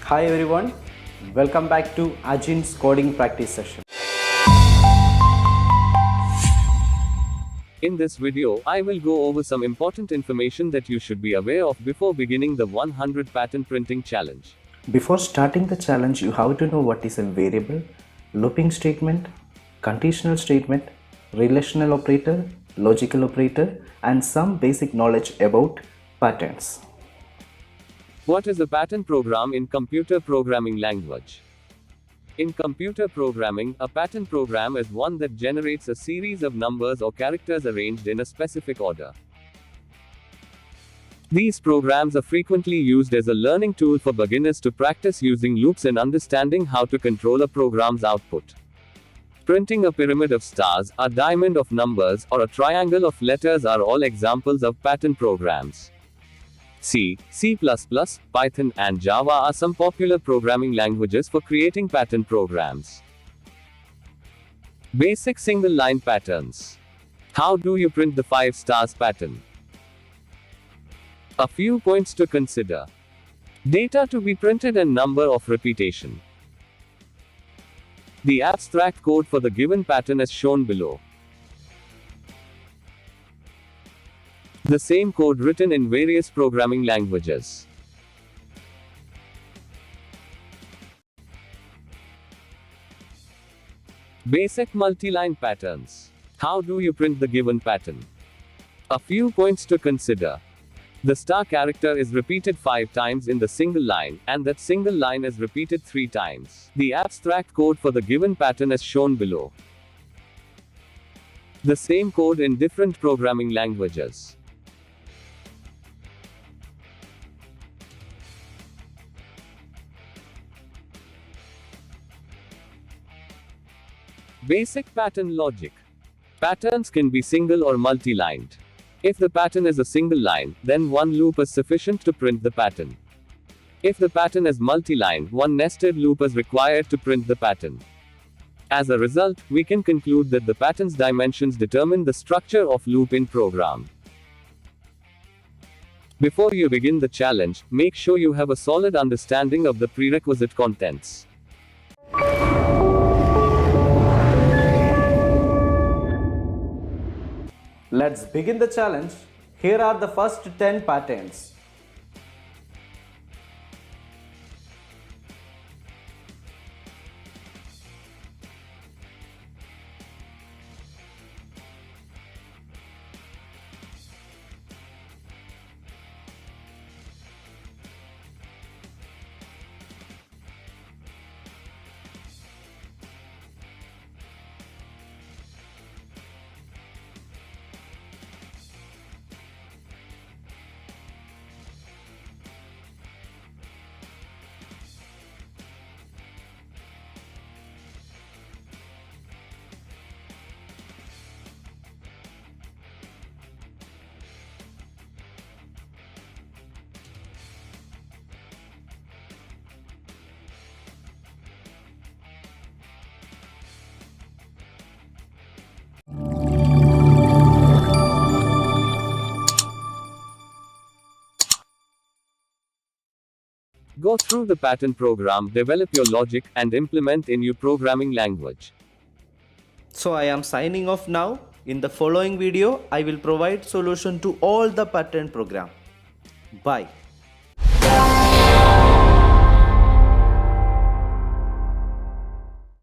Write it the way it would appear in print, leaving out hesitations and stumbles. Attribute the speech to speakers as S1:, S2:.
S1: Hi everyone, welcome back to Ajin's coding practice session.
S2: In this video, I will go over some important information that you should be aware of before beginning the 100 pattern printing challenge.
S1: Before starting the challenge, you have to know what is a variable, looping statement, conditional statement, relational operator, logical operator, and some basic knowledge about patterns.
S2: What is a pattern program in computer programming language? In computer programming, a pattern program is one that generates a series of numbers or characters arranged in a specific order. These programs are frequently used as a learning tool for beginners to practice using loops and understanding how to control a program's output. Printing a pyramid of stars, a diamond of numbers, or a triangle of letters are all examples of pattern programs. C, C++, Python, and Java are some popular programming languages for creating pattern programs. Basic single-line patterns. How do you print the 5 stars pattern? A few points to consider. Data to be printed and number of repetition. The abstract code for the given pattern is shown below. The same code written in various programming languages. Basic multi-line patterns. How do you print the given pattern? A few points to consider. The star character is repeated 5 times in the single line, and that single line is repeated 3 times. The abstract code for the given pattern is shown below. The same code in different programming languages. Basic pattern logic. Patterns can be single or multi-lined. If the pattern is a single line, then one loop is sufficient to print the pattern. If the pattern is multi-line, one nested loop is required to print the pattern. As a result, we can conclude that the pattern's dimensions determine the structure of loop in program. Before you begin the challenge, make sure you have a solid understanding of the prerequisite contents.
S1: Let's begin the challenge. Here are the first 10 patterns.
S2: Go through the pattern program, develop your logic, and implement in your programming language.
S1: So I am signing off now. In the following video, I will provide solution to all the pattern program. Bye.